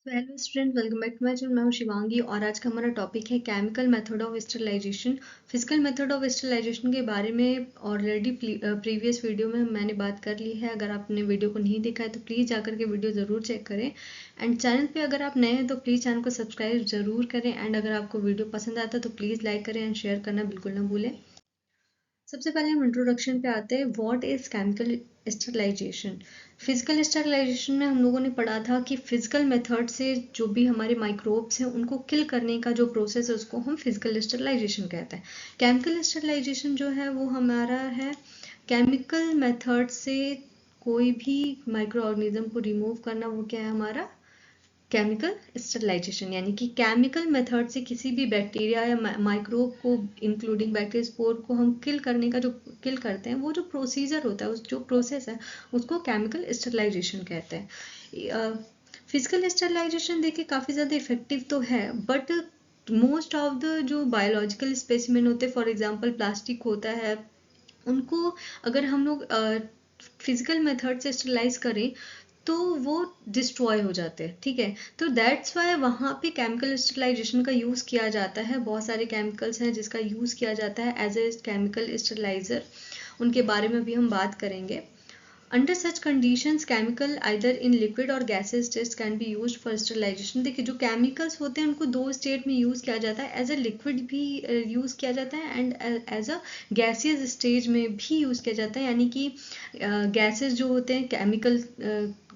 तो hello student, welcome back to my channel. मैं हूं शिवांगी और आज का हमारा टॉपिक है chemical method of sterilization. Physical method of sterilization के बारे में ऑलरेडी प्रीवियस वीडियो में मैंने बात कर ली है। अगर आपने वीडियो को नहीं देखा है तो प्लीज़ जाकर के वीडियो ज़रूर चेक करें। एंड चैनल पे अगर आप नए हैं तो प्लीज़ चैनल को सब्सक्राइब ज़रूर करें। एंड अगर आपको वीडियो पसंद आता है तो प्लीज़ लाइक करें एंड शेयर करना बिल्कुल ना भूलें। सबसे पहले हम इंट्रोडक्शन पे आते हैं। What is chemical sterilization. Physical sterilization में हम लोगों ने पढ़ा था कि फिजिकल मेथड से जो भी हमारे माइक्रोब्स हैं उनको किल करने का जो प्रोसेस है उसको हम फिजिकल स्टरलाइजेशन कहते हैं। केमिकल स्टरलाइजेशन जो है वो हमारा है केमिकल मेथड से कोई भी माइक्रो ऑर्गेनिज्म को रिमूव करना। वो क्या है हमारा केमिकल स्टरलाइजेशन, यानी कि केमिकल मेथड से किसी भी बैक्टीरिया या माइक्रोब को इंक्लूडिंग बैक्टीरिया स्पोर को हम किल करने का जो किल करते हैं वो जो प्रोसीजर होता है, उस जो प्रोसेस है उसको केमिकल स्टरलाइजेशन कहते हैं। फिजिकल स्टरलाइजेशन देखिए काफ़ी ज़्यादा इफेक्टिव तो है, बट मोस्ट ऑफ द जो बायोलॉजिकल स्पेसिमेन होते हैं, फॉर एग्जांपल प्लास्टिक होता है, उनको अगर हम लोग फिजिकल मेथड से स्टरलाइज करें तो वो डिस्ट्रॉय हो जाते हैं। ठीक है, तो दैट्स वाई वहाँ पे केमिकल स्टरलाइजेशन का यूज़ किया जाता है। बहुत सारे केमिकल्स हैं जिसका यूज़ किया जाता है एज ए केमिकल स्टरलाइजर। उनके बारे में भी हम बात करेंगे। Under such conditions chemical either in liquid or gases states can be used for sterilization. देखिए जो केमिकल्स होते हैं उनको दो स्टेट में यूज़ किया जाता है। एज अ लिक्विड भी यूज़ किया जाता है and as a gaseous stage में भी यूज़ किया जाता है। यानी कि गैसेज जो होते हैं, केमिकल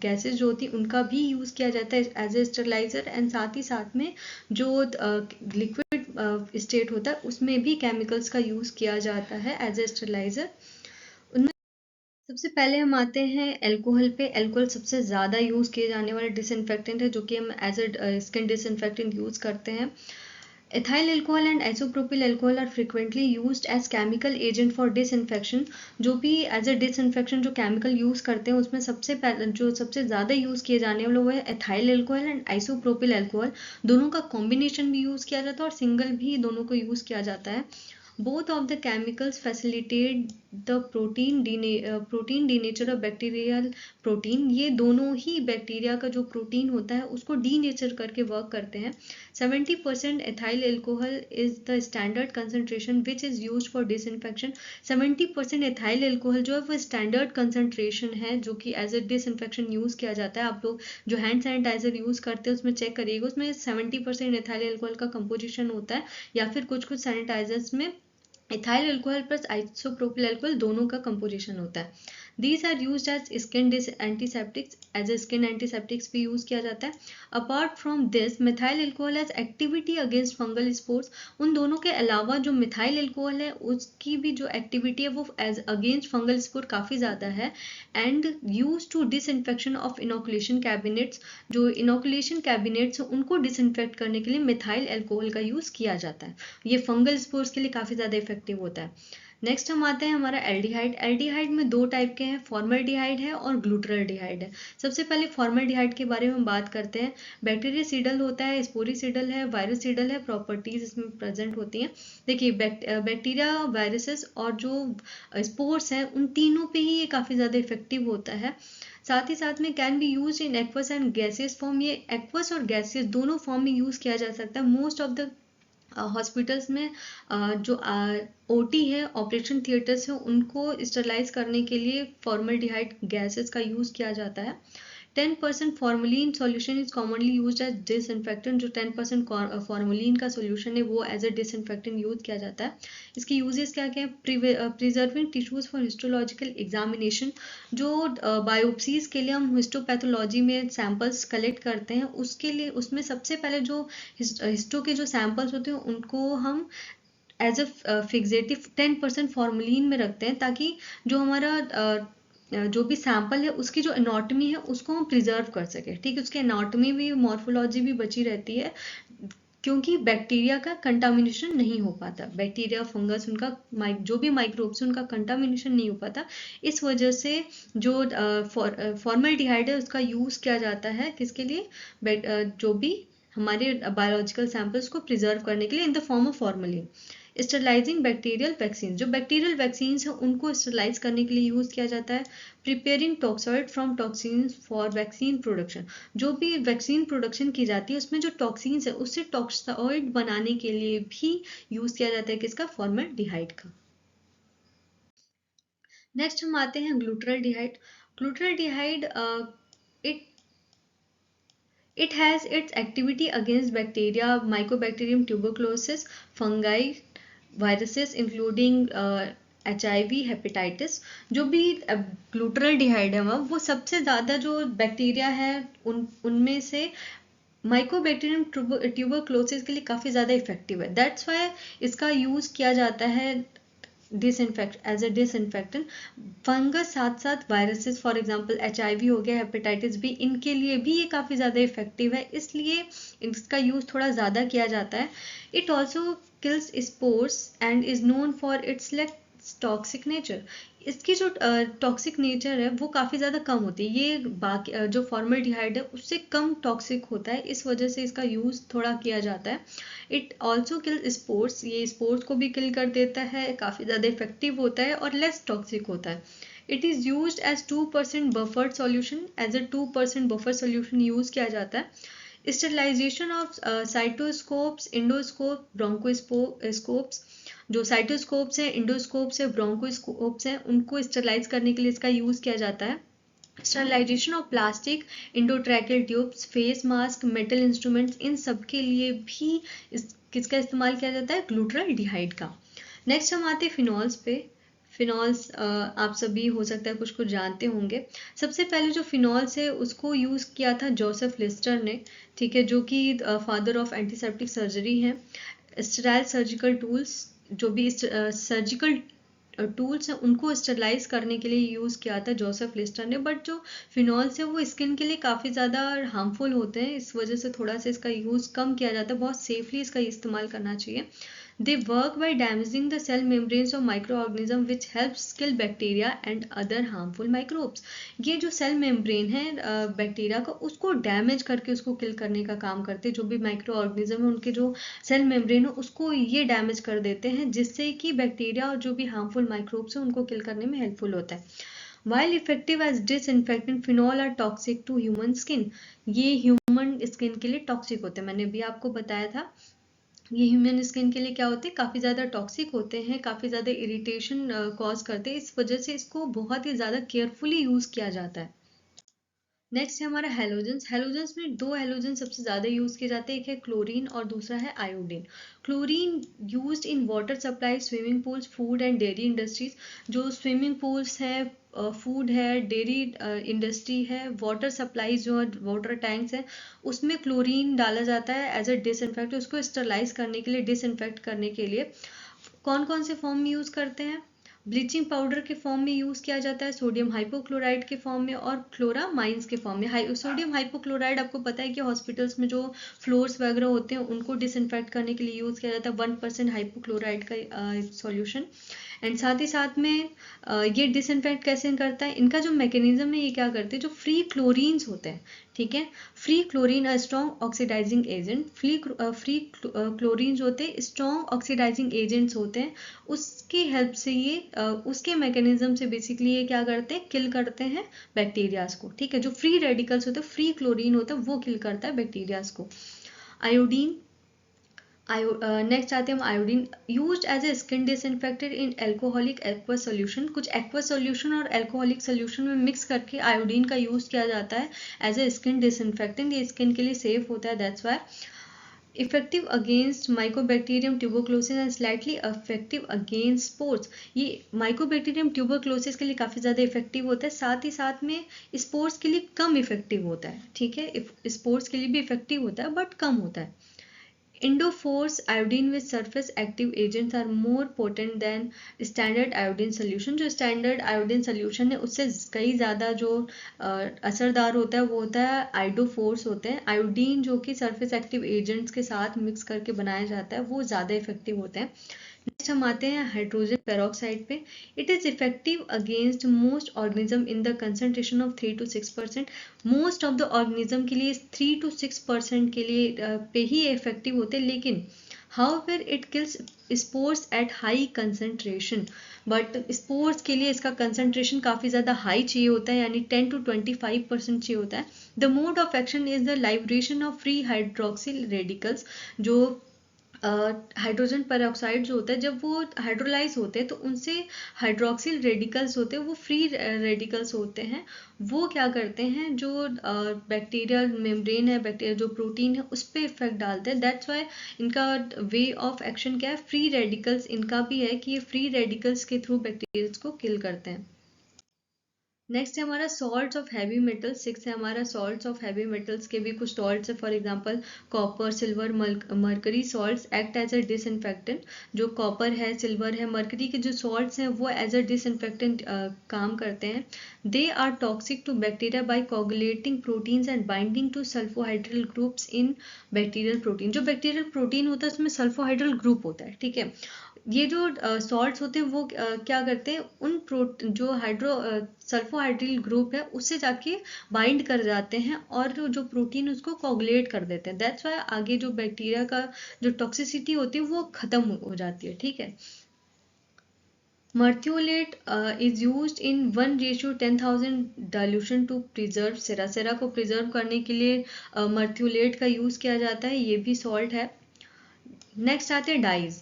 गैसेज जो होती हैं उनका भी यूज़ किया जाता है एज ए स्टरलाइज़र। एंड साथ ही साथ में जो लिक्विड स्टेट होता है उसमें भी केमिकल्स का यूज़ किया जाता है एज ए स्टरलाइज़र। सबसे पहले हम आते हैं अल्कोहल पे। अल्कोहल सबसे ज़्यादा यूज़ किए जाने वाले डिसइंफेक्टेंट है जो कि हम as a skin disinfectant use करते हैं। Ethyl alcohol and isopropyl alcohol are frequently used as chemical agent for disinfection. जो भी एज ए डिसइंफेक्शन जो केमिकल यूज़ करते हैं उसमें सबसे पहले जो सबसे ज़्यादा यूज़ किए जाने वाले वो है ethyl alcohol and isopropyl alcohol. दोनों का कॉम्बिनेशन भी यूज़ किया जाता है और सिंगल भी दोनों को यूज़ किया जाता है। Both of the chemicals facilitate the protein denature of bacterial protein। ये दोनों ही बैक्टीरिया का जो प्रोटीन होता है उसको डीनेचर करके वर्क करते हैं। 70% ethyl alcohol is the standard concentration which is used for disinfection। 70% ethyl alcohol जो है वो स्टैंडर्ड कंसनट्रेशन है जो कि एज ए डिसइंफेक्शन यूज़ किया जाता है। आप लोग जो हैंड सैनिटाइजर यूज़ करते हैं उसमें चेक करिएगा, उसमें 70% ethyl alcohol का कंपोजिशन होता है, या फिर कुछ कुछ सैनिटाइजर्स में ethyl alcohol plus isopropyl alcohol दोनों का कंपोजिशन होता है। These are used as skin antiseptics. As a skin antiseptics भी यूज किया जाता है। Apart from this methyl alcohol as activity against fungal spores. उन दोनों के अलावा जो मिथाइल अल्कोहल है उसकी भी जो एक्टिविटी है वो एज अगेंस्ट फंगल स्पोर काफ़ी ज़्यादा है। And use to disinfection of inoculation cabinets. जो इनोकुलेशन कैबिनेट्स हैं उनको डिसइंफेक्ट करने के लिए मिथाइल अल्कोहल का यूज़ किया जाता है। ये फंगल स्पोर्स के लिए काफ़ी ज़्यादा इफेक्टिव होता है। नेक्स्ट हम आते हैं हमारा एल्डिहाइड। एल्डिहाइड में दो टाइप के हैं, फॉर्मल्डिहाइड है और ग्लूटरल्डिहाइड है। सबसे पहले फॉर्मल्डिहाइड के बारे में हम बात करते हैं। बैक्टीरियासीडल होता है, स्पोरिसीडल है, वायरसीडल है, प्रॉपर्टीज इसमें प्रेजेंट होती हैं। देखिए बैक्टीरिया, वायरसेस और जो स्पोर्स हैं उन तीनों पे ही ये काफ़ी ज़्यादा इफेक्टिव होता है। साथ ही साथ में can be use in aqueous and gaseous form. ये एक्वस और गैसियस दोनों फॉर्म में यूज़ किया जा सकता है। मोस्ट ऑफ द हॉस्पिटल्स में जो ओटी है, ऑपरेशन थिएटर्स हैं, उनको स्टरलाइज करने के लिए फॉर्मल्डिहाइड गैसेस का यूज़ किया जाता है। 10% formalin solution is commonly used as disinfectant. जो 10% फॉर्मलिन का सॉल्यूशन है वो एज ए डिसइंफेक्टेंट यूज किया जाता है। इसके यूजेस क्या क्या है? Preserving tissues for histological examination. जो बायोप्सीज के लिए हम हिस्टोपैथोलॉजी में सैंपल्स कलेक्ट करते हैं उसके लिए उसमें सबसे पहले जो हिस्टो के जो सैंपल्स होते हैं उनको हम एज अ फिक्सेटिव 10% फॉर्मलिन में रखते हैं, ताकि जो हमारा जो भी सैंपल है उसकी जो एनाटॉमी है उसको हम प्रिजर्व कर सके। ठीक है, उसकी एनाटॉमी भी, मॉर्फोलॉजी भी बची रहती है, क्योंकि बैक्टीरिया का कंटामिनेशन नहीं हो पाता। बैक्टीरिया, फंगस, उनका जो भी माइक्रोब्स उनका कंटामिनेशन नहीं हो पाता। इस वजह से जो फॉर्मल्डिहाइड है उसका यूज़ किया जाता है किसके लिए? जो भी हमारे बायोलॉजिकल सैंपल्स को प्रिजर्व करने के लिए in the form of formalin. Sterilising bacterial vaccine, जो बैक्टीरियल वैक्सीन है उनको स्टरलाइज करने के लिए यूज़ किया जाता है। Preparing toxoid from toxins for vaccine production, जो भी वैक्सीन प्रोडक्शन की जाती है उसमें जो टॉक्सिन्स है उससे टॉक्सॉइड बनाने के लिए भी यूज़ किया जाता है किसका, फॉर्मल्डिहाइड का। नेक्स्ट हम आते हैं ग्लूटरलडिहाइड। ग्लूटरलडिहाइड it has its activity against bacteria, mycobacterium tuberculosis, fungi, viruses including HIV, hepatitis. जो भी ग्लूटरलडिहाइड है वो सबसे ज़्यादा जो बैक्टीरिया है उनमें से माइकोबैक्टीरियम ट्यूबरक्लोसिस के लिए काफ़ी ज़्यादा इफेक्टिव है। दैट्स वाई इसका यूज़ किया जाता है एज ए डिसइंफेक्टेंट। फंगस साथ साथ वायरसेस, फॉर एग्जांपल HIV हो गया, हेपेटाइटिस बी, इनके लिए भी ये काफ़ी ज़्यादा इफेक्टिव है, इसलिए इसका यूज़ थोड़ा ज़्यादा किया जाता है। It also kills spores and is known for its toxic nature. इसकी जो टॉक्सिक नेचर है वो काफ़ी ज़्यादा कम होती है, ये बाकी जो फॉर्मल्डिहाइड है उससे कम टॉक्सिक होता है, इस वजह से इसका यूज़ थोड़ा किया जाता है। इट ऑल्सो किल स्पोर्स, ये स्पोर्स को भी किल कर देता है, काफ़ी ज़्यादा इफेक्टिव होता है और लेस टॉक्सिक होता है। It is use as 2% buffer solution, as a 2% buffer solution use किया जाता है। Sterilization of cystoscopes, endoscope, bronchoscopes, जो साइटोस्कोप्स हैं, इंडोस्कोप्स है, ब्रोंकोस्कोप्स हैं, उनको स्टरलाइज करने के लिए इसका यूज़ किया जाता है। Sterilization of plastic, endotracheal tubes, face mask, metal instruments, इन सब के लिए भी किसका इस्तेमाल किया जाता है, ग्लूटरलडिहाइड का। नेक्स्ट हम आते हैं फिनॉल्स पे। फिनॉल्स आप सभी हो सकता है कुछ कुछ जानते होंगे। सबसे पहले जो फिनॉल्स है उसको यूज़ किया था जोसेफ लिस्टर ने, ठीक है, जो कि फादर ऑफ एंटीसेप्टिक सर्जरी हैं। स्टेराइल सर्जिकल टूल्स, जो भी सर्जिकल टूल्स हैं उनको स्टरलाइज करने के लिए यूज़ किया था जोसेफ लिस्टर ने। बट जो फिनॉल्स है वो स्किन के लिए काफ़ी ज़्यादा हार्मफुल होते हैं, इस वजह से थोड़ा सा इसका यूज़ कम किया जाता है, बहुत सेफली इसका इस्तेमाल करना चाहिए। They work by damaging the cell membranes of microorganisms which helps kill bacteria and other harmful microbes. ये जो सेल मेम्ब्रेन है बैक्टीरिया का, उसको डैमेज करके उसको किल करने का काम करते हैं। जो भी माइक्रो ऑर्गेनिज्म है उनके जो सेल मेम्ब्रेन है उसको ये डैमेज कर देते हैं, जिससे कि बैक्टीरिया और जो भी हार्मफुल माइक्रोब्स हैं उनको किल करने में हेल्पफुल होता है। While effective as disinfectant, phenol are toxic to human skin. ये ह्यूमन स्किन के लिए टॉक्सिक होते हैं, मैंने भी आपको बताया था। ये ह्यूमन स्किन के लिए क्या होते हैं, काफ़ी ज़्यादा टॉक्सिक होते हैं, काफ़ी ज़्यादा इरिटेशन कॉज करते हैं, इस वजह से इसको बहुत ही ज़्यादा केयरफुली यूज़ किया जाता है। नेक्स्ट है हमारा हेलोजेंस। हेलोजेंस में दो हेलोजन सबसे ज़्यादा यूज़ किए जाते हैं, एक है क्लोरीन और दूसरा है iodine. Chlorine used in water supply, swimming pools, food and dairy industries. जो स्विमिंग पूल्स हैं, फूड है, डेयरी इंडस्ट्री है, वाटर सप्लाई जो वाटर टैंक्स हैं, उसमें क्लोरीन डाला जाता है एज ए डिसइंफेक्ट, उसको स्टरलाइज करने के लिए, डिसइंफेक्ट करने के लिए। कौन कौन से फॉर्म में यूज़ करते हैं, ब्लीचिंग पाउडर के फॉर्म में यूज़ किया जाता है, सोडियम हाइपोक्लोराइड के फॉर्म में और क्लोरामाइंस के फॉर्म में। सोडियम हाइपोक्लोराइड आपको पता है कि हॉस्पिटल्स में जो फ्लोर्स वगैरह होते हैं उनको डिसइंफेक्ट करने के लिए यूज़ किया जाता है, 1% हाइपोक्लोराइड का सॉल्यूशन। एंड साथ ही साथ में ये डिसइंफेक्ट कैसे करता है, इनका जो मैकेनिज्म है, ये क्या करते हैं, जो फ्री क्लोरीन्स होते हैं, ठीक है, free chlorine a strong oxidizing agent, free chlorines होते हैं, स्ट्रॉन्ग ऑक्सीडाइजिंग एजेंट्स होते हैं, उसकी हेल्प से ये उसके मैकेनिज्म से बेसिकली ये क्या करते हैं, किल करते हैं बैक्टीरियाज को, ठीक है। जो फ्री रेडिकल्स होते हैं, फ्री क्लोरीन होता है, वो किल करता है बैक्टीरियाज को। आयोडीन, नेक्स्ट आते हैं हम iodine. Used as a skin disinfectant in alcoholic aqua solution, कुछ एक्वा सोल्यूशन और एल्कोहलिक सोल्यूशन में मिक्स करके आयोडीन का यूज़ किया जाता है एज ए स्किन डिसइंफेक्टेंट, ये स्किन के लिए सेफ होता है, that's why. Effective against mycobacterium tuberculosis and slightly effective against spores, ये माइकोबैक्टीरियम ट्यूबरक्लोसिस के लिए काफ़ी ज़्यादा इफेक्टिव होता है, साथ ही साथ में स्पोर्स के लिए कम इफेक्टिव होता है, ठीक है। स्पोर्स के लिए भी इफेक्टिव होता है बट कम होता है। Indophores iodine with surface active agents are more potent than standard iodine solution. जो standard iodine solution है उससे कई ज़्यादा जो असरदार होता है वो होता है आइडोफोर्स होते हैं। आयोडीन जो कि सरफेस एक्टिव एजेंट्स के साथ मिक्स करके बनाया जाता है वो ज़्यादा इफेक्टिव होते हैं। नेक्स्ट हम आते हैं हाइड्रोजन पेरोक्साइड पे। It is effective against most organism in the concentration of 3 to 6%। Most of the organism के लिए 3 to 6% के लिए पे ही इफेक्टिव होते हैं, लेकिन However, it kills spores at high concentration. But spores के लिए इसका कंसंट्रेशन काफ़ी ज़्यादा हाई चाहिए होता है, यानी 10 to 25% चाहिए होता है. The mode of action is the liberation of free hydroxyl radicals. जो हाइड्रोजन पेरोक्साइड जो होता है, जब वो हाइड्रोलाइज होते हैं तो उनसे हाइड्रोक्सिल रेडिकल्स होते हैं, वो फ्री रेडिकल्स होते हैं. वो क्या करते हैं, जो बैक्टीरियल मेम्ब्रेन है, बैक्टीरिया जो प्रोटीन है उस पर इफेक्ट डालते हैं. दैट्स वाई इनका वे ऑफ एक्शन क्या है, फ्री रेडिकल्स इनका भी है कि ये फ्री रेडिकल्स के थ्रू बैक्टीरिया को किल करते हैं. नेक्स्ट है हमारा salts of heavy metals. Six है हमारा सॉल्ट्स ऑफ हैवी मेटल्स के भी कुछ सॉल्ट्स है. For example copper, silver, mercury salts act as a disinfectant. जो कॉपर है, सिल्वर है, मरकरी के जो सॉल्ट्स हैं वो एज अ डिसइंफेक्टेंट काम करते हैं. They are toxic to bacteria by coagulating proteins and binding to sulfhydryl groups in bacterial protein. जो बैक्टीरियल प्रोटीन होता है उसमें सल्फोहाइड्रल ग्रुप होता है, ठीक है. ये जो सॉल्ट्स होते हैं वो क्या करते हैं, उन जो सल्फोहाइड्रिल ग्रुप है उससे जाके बाइंड कर जाते हैं और जो प्रोटीन उसको कोगुलेट कर देते हैं. दैट्स वाई आगे जो बैक्टीरिया का जो टॉक्सिसिटी होती है वो खत्म हो जाती है, ठीक है. Merthiolate is used in 1:10,000 dilution to preserve sera. Sera को प्रिजर्व करने के लिए मर्थ्योलेट का यूज किया जाता है, ये भी सॉल्ट है. नेक्स्ट आते हैं डाइज.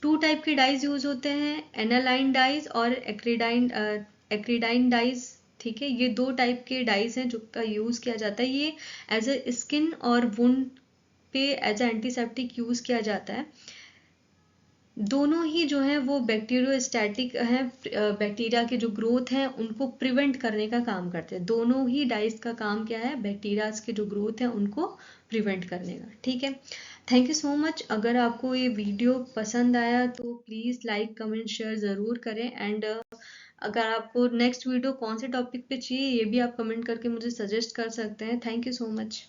टू टाइप के डाइज यूज होते हैं, एनालाइन डाइज और एक्रीडाइन डाइज, ठीक है. ये दो टाइप के डाइज हैं जो का यूज किया जाता है. ये एज अ स्किन और वुंड पे एज अ एंटीसेप्टिक यूज किया जाता है. दोनों ही जो है वो बैक्टीरियोस्टैटिक है, बैक्टीरिया के जो ग्रोथ है उनको प्रिवेंट करने का काम करते हैं. दोनों ही डाइज का काम क्या है, बैक्टीरिया के जो ग्रोथ है उनको प्रिवेंट करने का, ठीक है. Thank you so much. अगर आपको ये वीडियो पसंद आया तो प्लीज़ लाइक, कमेंट, शेयर ज़रूर करें. एंड अगर आपको नेक्स्ट वीडियो कौन से टॉपिक पे चाहिए ये भी आप कमेंट करके मुझे सजेस्ट कर सकते हैं. Thank you so much.